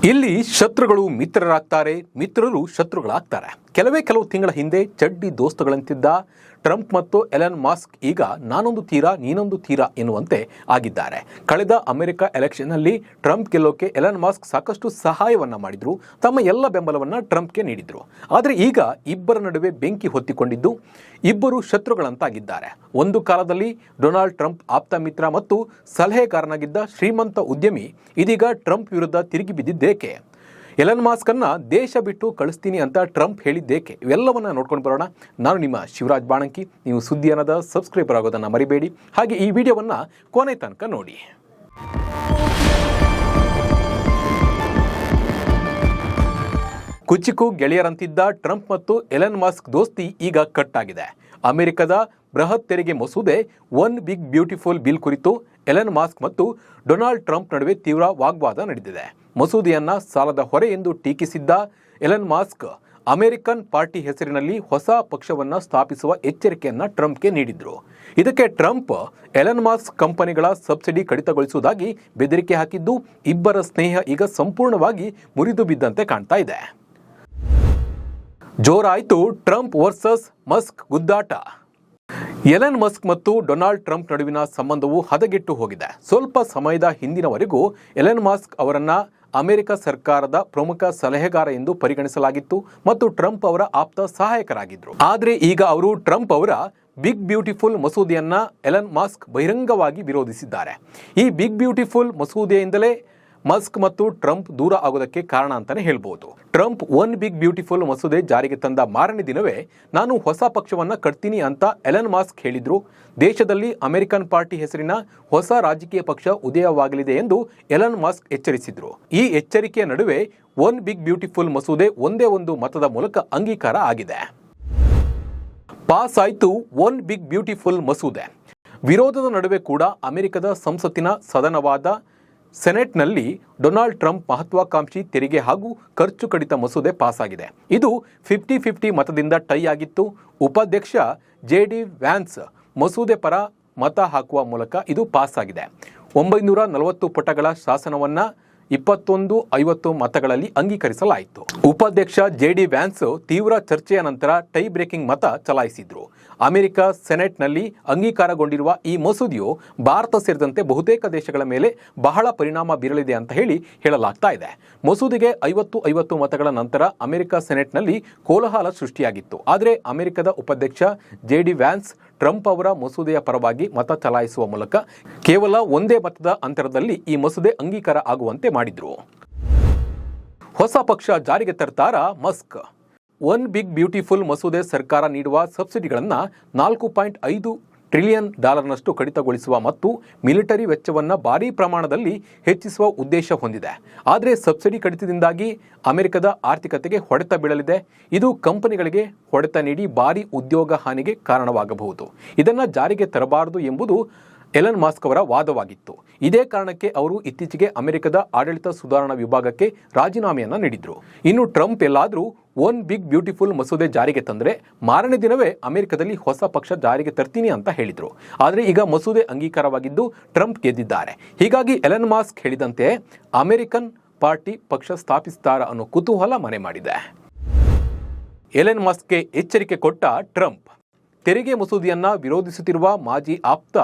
ಇಲ್ಲಿ ಶತ್ರುಗಳು ಮಿತ್ರರಾಗ್ತಾರೆ, ಮಿತ್ರರು ಶತ್ರುಗಳಾಗ್ತಾರೆ. ಕೆಲವು ತಿಂಗಳ ಹಿಂದೆ ಚಡ್ಡಿ ದೋಸ್ತುಗಳಂತಿದ್ದ ಟ್ರಂಪ್ ಮತ್ತು ಎಲನ್ ಮಾಸ್ಕ್ ಈಗ ನಾನೊಂದು ತೀರ ನೀನೊಂದು ತೀರ ಎನ್ನುವಂತೆ ಆಗಿದ್ದಾರೆ. ಕಳೆದ ಅಮೆರಿಕ ಎಲೆಕ್ಷನ್ನಲ್ಲಿ ಟ್ರಂಪ್ ಗೆಲ್ಲೋಕೆ ಎಲನ್ ಮಾಸ್ಕ್ ಸಾಕಷ್ಟು ಸಹಾಯವನ್ನ ಮಾಡಿದ್ರು, ತಮ್ಮ ಎಲ್ಲ ಬೆಂಬಲವನ್ನ ಟ್ರಂಪ್ಗೆ ನೀಡಿದ್ರು. ಆದರೆ ಈಗ ಇಬ್ಬರ ನಡುವೆ ಬೆಂಕಿ ಹೊತ್ತಿಕೊಂಡಿದ್ದು ಇಬ್ಬರು ಶತ್ರುಗಳಂತಾಗಿದ್ದಾರೆ. ಒಂದು ಕಾಲದಲ್ಲಿ ಡೊನಾಲ್ಡ್ ಟ್ರಂಪ್ ಆಪ್ತ ಮಿತ್ರ ಮತ್ತು ಸಲಹೆಗಾರನಾಗಿದ್ದ ಶ್ರೀಮಂತ ಉದ್ಯಮಿ ಇದೀಗ ಟ್ರಂಪ್ ವಿರುದ್ಧ ತಿರುಗಿ ಬಿದ್ದಿದ್ದೇಕೆ? ಎಲನ್ ಮಾಸ್ಕ್ ಅನ್ನ ದೇಶ ಬಿಟ್ಟು ಕಳಿಸ್ತೀನಿ ಅಂತ ಟ್ರಂಪ್ ಹೇಳಿದ್ದೇಕೆ? ಇವೆಲ್ಲವನ್ನ ನೋಡ್ಕೊಂಡು ಬರೋಣ. ನಾನು ನಿಮ್ಮ ಶಿವರಾಜ್ ಬಾಣಂಕಿ. ನೀವು ಸುದ್ದಿಯನ್ನದ ಸಬ್ಸ್ಕ್ರೈಬರ್ ಆಗೋದನ್ನ ಮರಿಬೇಡಿ. ಹಾಗೆ ಈ ವಿಡಿಯೋವನ್ನ ಕೊನೆ ತನಕ ನೋಡಿ. ಕುಚಿಕು ಗೆಳೆಯರಂತಿದ್ದ ಟ್ರಂಪ್ ಮತ್ತು ಎಲನ್ ಮಾಸ್ಕ್ ದೋಸ್ತಿ ಈಗ ಕಟ್ ಆಗಿದೆ. ಅಮೆರಿಕದ ಬೃಹತ್ ತೆರಿಗೆ ಮಸೂದೆ ಒನ್ ಬಿಗ್ ಬ್ಯೂಟಿಫುಲ್ ಬಿಲ್ ಕುರಿತು ಎಲನ್ ಮಾಸ್ಕ್ ಮತ್ತು ಡೊನಾಲ್ಡ್ ಟ್ರಂಪ್ ನಡುವೆ ತೀವ್ರ ವಾಗ್ವಾದ ನಡೆದಿದೆ. ಮಸೂದೆಯನ್ನ ಸಾಲದ ಹೊರೆ ಎಂದು ಟೀಕಿಸಿದ್ದ ಎಲನ್ ಮಾಸ್ಕ್ ಅಮೆರಿಕನ್ ಪಾರ್ಟಿ ಹೆಸರಿನಲ್ಲಿ ಹೊಸ ಪಕ್ಷವನ್ನು ಸ್ಥಾಪಿಸುವ ಎಚ್ಚರಿಕೆಯನ್ನ ಟ್ರಂಪ್ಗೆ ನೀಡಿದ್ರು. ಇದಕ್ಕೆ ಟ್ರಂಪ್ ಎಲನ್ ಮಾಸ್ಕ್ ಕಂಪನಿಗಳ ಸಬ್ಸಿಡಿ ಕಡಿತಗೊಳಿಸುವುದಾಗಿ ಬೆದರಿಕೆ ಹಾಕಿದ್ದು ಇಬ್ಬರ ಸ್ನೇಹ ಈಗ ಸಂಪೂರ್ಣವಾಗಿ ಮುರಿದು ಬಿದ್ದಂತೆ ಕಾಣ್ತಾ ಇದೆ. ಜೋರಾಯಿತು ಟ್ರಂಪ್ ವರ್ಸಸ್ ಮಸ್ಕ್ ಗುದ್ದಾಟ. ಎಲನ್ ಮಸ್ಕ್ ಮತ್ತು ಡೊನಾಲ್ಡ್ ಟ್ರಂಪ್ ನಡುವಿನ ಸಂಬಂಧವು ಹದಗೆಟ್ಟು ಹೋಗಿದೆ. ಸ್ವಲ್ಪ ಸಮಯದ ಹಿಂದಿನವರೆಗೂ ಎಲನ್ ಮಾಸ್ಕ್ ಅವರನ್ನ ಅಮೆರಿಕ ಸರ್ಕಾರದ ಪ್ರಮುಖ ಸಲಹೆಗಾರ ಎಂದು ಪರಿಗಣಿಸಲಾಗಿತ್ತು ಮತ್ತು ಟ್ರಂಪ್ ಅವರ ಆಪ್ತ ಸಹಾಯಕರಾಗಿದ್ದರು. ಆದರೆ ಈಗ ಅವರು ಟ್ರಂಪ್ ಅವರ ಬಿಗ್ ಬ್ಯೂಟಿಫುಲ್ ಮಸೂದೆಯನ್ನ ಎಲನ್ ಮಾಸ್ಕ್ ಬಹಿರಂಗವಾಗಿ ವಿರೋಧಿಸಿದ್ದಾರೆ. ಈ ಬಿಗ್ ಬ್ಯೂಟಿಫುಲ್ ಮಸೂದೆಯಿಂದಲೇ ಮಸ್ಕ್ ಮತ್ತು ಟ್ರಂಪ್ ದೂರ ಆಗೋದಕ್ಕೆ ಕಾರಣ ಅಂತಾನೆ ಹೇಳ್ಬೋದು. ಟ್ರಂಪ್ ಒನ್ ಬಿಗ್ ಬ್ಯೂಟಿಫುಲ್ ಮಸೂದೆ ಜಾರಿಗೆ ತಂದ ಮಾರನೇ ದಿನವೇ ನಾನು ಹೊಸ ಪಕ್ಷವನ್ನ ಕಟ್ತೀನಿ ಅಂತ ಎಲನ್ ಮಾಸ್ಕ್ ಹೇಳಿದ್ರು. ದೇಶದಲ್ಲಿ ಅಮೆರಿಕನ್ ಪಾರ್ಟಿ ಹೆಸರಿನ ಹೊಸ ರಾಜಕೀಯ ಪಕ್ಷ ಉದಯವಾಗಲಿದೆ ಎಂದು ಎಲನ್ ಮಾಸ್ಕ್ ಎಚ್ಚರಿಸಿದ್ರು. ಈ ಎಚ್ಚರಿಕೆಯ ನಡುವೆ ಒನ್ ಬಿಗ್ ಬ್ಯೂಟಿಫುಲ್ ಮಸೂದೆ ಒಂದೇ ಒಂದು ಮತದ ಮೂಲಕ ಅಂಗೀಕಾರ ಆಗಿದೆ. ಪಾಸ್ ಆಯ್ತು ಒನ್ ಬಿಗ್ ಬ್ಯೂಟಿಫುಲ್ ಮಸೂದೆ. ವಿರೋಧದ ನಡುವೆ ಕೂಡ ಅಮೆರಿಕದ ಸಂಸತ್ತಿನ ಸದನವಾದ ಸೆನೆಟ್ನಲ್ಲಿ ಡೊನಾಲ್ಡ್ ಟ್ರಂಪ್ ಮಹತ್ವಾಕಾಂಕ್ಷಿ ತೆರಿಗೆ ಹಾಗೂ ಖರ್ಚು ಕಡಿತ ಮಸೂದೆ ಪಾಸ್ ಆಗಿದೆ. ಇದು 50-50 ಮತದಿಂದ ಟೈ ಆಗಿತ್ತು. ಉಪಾಧ್ಯಕ್ಷ JD ವ್ಯಾನ್ಸ್ ಮಸೂದೆ ಪರ ಮತ ಹಾಕುವ ಮೂಲಕ ಇದು ಪಾಸ್ ಆಗಿದೆ. 940 ಪುಟಗಳ ಶಾಸನವನ್ನ 2150 ಮತಗಳಲ್ಲಿ ಅಂಗೀಕರಿಸಲಾಯಿತು. ಉಪಾಧ್ಯಕ್ಷ JD ವ್ಯಾನ್ಸ್ ತೀವ್ರ ಚರ್ಚೆಯ ನಂತರ ಟೈ ಬ್ರೇಕಿಂಗ್ ಮತ ಚಲಾಯಿಸಿದ್ರು. ಅಮೆರಿಕ ಸೆನೆಟ್ನಲ್ಲಿ ಅಂಗೀಕಾರಗೊಂಡಿರುವ ಈ ಮಸೂದೆಯು ಭಾರತ ಸೇರಿದಂತೆ ಬಹುತೇಕ ದೇಶಗಳ ಮೇಲೆ ಬಹಳ ಪರಿಣಾಮ ಬೀರಲಿದೆ ಅಂತ ಹೇಳಲಾಗ್ತಾ ಇದೆ. ಮಸೂದೆಗೆ 50-50 ಮತಗಳ ನಂತರ ಅಮೆರಿಕ ಸೆನೆಟ್ನಲ್ಲಿ ಕೋಲಾಹಲ ಸೃಷ್ಟಿಯಾಗಿತ್ತು. ಆದರೆ ಅಮೆರಿಕದ ಉಪಾಧ್ಯಕ್ಷ JD ವ್ಯಾನ್ಸ್ ಟ್ರಂಪ್ ಅವರ ಮಸೂದೆಯ ಪರವಾಗಿ ಮತ ಚಲಾಯಿಸುವ ಮೂಲಕ ಕೇವಲ ಒಂದೇ ಮತದ ಅಂತರದಲ್ಲಿ ಈ ಮಸೂದೆ ಅಂಗೀಕಾರ ಆಗುವಂತೆ ಮಾಡಿದ್ರು. ಹೊಸ ಪಕ್ಷ ಜಾರಿಗೆ ತರ್ತಾರ ಮಸ್ಕ್? ಒನ್ ಬಿಗ್ ಬ್ಯೂಟಿಫುಲ್ ಮಸೂದೆ ಸರ್ಕಾರ ನೀಡುವ ಸಬ್ಸಿಡಿಗಳನ್ನು $4.5 ಟ್ರಿಲಿಯನ್ ಕಡಿತಗೊಳಿಸುವ ಮತ್ತು ಮಿಲಿಟರಿ ವೆಚ್ಚವನ್ನು ಭಾರೀ ಪ್ರಮಾಣದಲ್ಲಿ ಹೆಚ್ಚಿಸುವ ಉದ್ದೇಶ ಹೊಂದಿದೆ. ಆದರೆ ಸಬ್ಸಿಡಿ ಕಡಿತದಿಂದಾಗಿ ಅಮೆರಿಕದ ಆರ್ಥಿಕತೆಗೆ ಹೊಡೆತ ಬೀಳಲಿದೆ. ಇದು ಕಂಪನಿಗಳಿಗೆ ಹೊಡೆತ ನೀಡಿ ಭಾರೀ ಉದ್ಯೋಗ ಹಾನಿಗೆ ಕಾರಣವಾಗಬಹುದು. ಇದನ್ನು ಜಾರಿಗೆ ತರಬಾರದು ಎಂಬುದು ಎಲನ್ ಮಾಸ್ಕ್ ಅವರ ವಾದವಾಗಿತ್ತು. ಇದೇ ಕಾರಣಕ್ಕೆ ಅವರು ಇತ್ತೀಚೆಗೆ ಅಮೆರಿಕದ ಆಡಳಿತ ಸುಧಾರಣಾ ವಿಭಾಗಕ್ಕೆ ರಾಜೀನಾಮೆಯನ್ನ ನೀಡಿದ್ರು. ಇನ್ನು ಟ್ರಂಪ್ ಎಲ್ಲಾದರೂ ಒನ್ ಬಿಗ್ ಬ್ಯೂಟಿಫುಲ್ ಮಸೂದೆ ಜಾರಿಗೆ ತಂದರೆ ಮಾರನೇ ದಿನವೇ ಅಮೆರಿಕದಲ್ಲಿ ಹೊಸ ಪಕ್ಷ ಜಾರಿಗೆ ತರ್ತೀನಿ ಅಂತ ಹೇಳಿದ್ರು. ಆದರೆ ಈಗ ಮಸೂದೆ ಅಂಗೀಕಾರವಾಗಿದ್ದು ಟ್ರಂಪ್ ಗೆದ್ದಿದ್ದಾರೆ. ಹೀಗಾಗಿ ಎಲನ್ ಮಾಸ್ಕ್ ಹೇಳಿದಂತೆ ಅಮೆರಿಕನ್ ಪಾರ್ಟಿ ಪಕ್ಷ ಸ್ಥಾಪಿಸುತ್ತಾರ ಅನ್ನೋ ಕುತೂಹಲ ಮನೆ ಮಾಡಿದೆ. ಎಲನ್ ಮಾಸ್ಕ್ಗೆ ಎಚ್ಚರಿಕೆ ಕೊಟ್ಟ ಟ್ರಂಪ್. ತೆರಿಗೆ ಮಸೂದೆಯನ್ನ ವಿರೋಧಿಸುತ್ತಿರುವ ಮಾಜಿ ಆಪ್ತ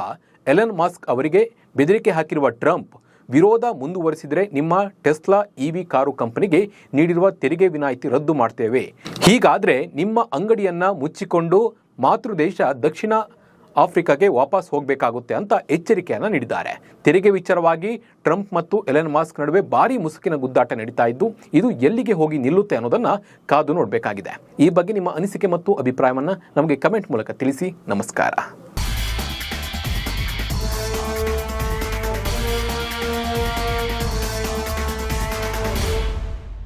ಎಲನ್ ಮಾಸ್ಕ್ ಅವರಿಗೆ ಬೆದರಿಕೆ ಹಾಕಿರುವ ಟ್ರಂಪ್, ವಿರೋಧ ಮುಂದುವರಿಸಿದರೆ ನಿಮ್ಮ ಟೆಸ್ಲಾ EV ಕಾರು ಕಂಪನಿಗೆ ನೀಡಿರುವ ತೆರಿಗೆ ವಿನಾಯಿತಿ ರದ್ದು ಮಾಡ್ತೇವೆ. ಹೀಗಾದ್ರೆ ನಿಮ್ಮ ಅಂಗಡಿಯನ್ನ ಮುಚ್ಚಿಕೊಂಡು ಮಾತೃದೇಶ ದಕ್ಷಿಣ ಆಫ್ರಿಕಾಗೆ ವಾಪಸ್ ಹೋಗಬೇಕಾಗುತ್ತೆ ಅಂತ ಎಚ್ಚರಿಕೆಯನ್ನ ನೀಡಿದ್ದಾರೆ. ತೆರಿಗೆ ವಿಚಾರವಾಗಿ ಟ್ರಂಪ್ ಮತ್ತು ಎಲನ್ ಮಾಸ್ಕ್ ನಡುವೆ ಭಾರೀ ಮುಸುಕಿನ ಗುದ್ದಾಟ ನಡೀತಾ ಇದ್ದು ಇದು ಎಲ್ಲಿಗೆ ಹೋಗಿ ನಿಲ್ಲುತ್ತೆ ಅನ್ನೋದನ್ನ ಕಾದು ನೋಡಬೇಕಾಗಿದೆ. ಈ ಬಗ್ಗೆ ನಿಮ್ಮ ಅನಿಸಿಕೆ ಮತ್ತು ಅಭಿಪ್ರಾಯವನ್ನ ನಮಗೆ ಕಮೆಂಟ್ ಮೂಲಕ ತಿಳಿಸಿ. ನಮಸ್ಕಾರ.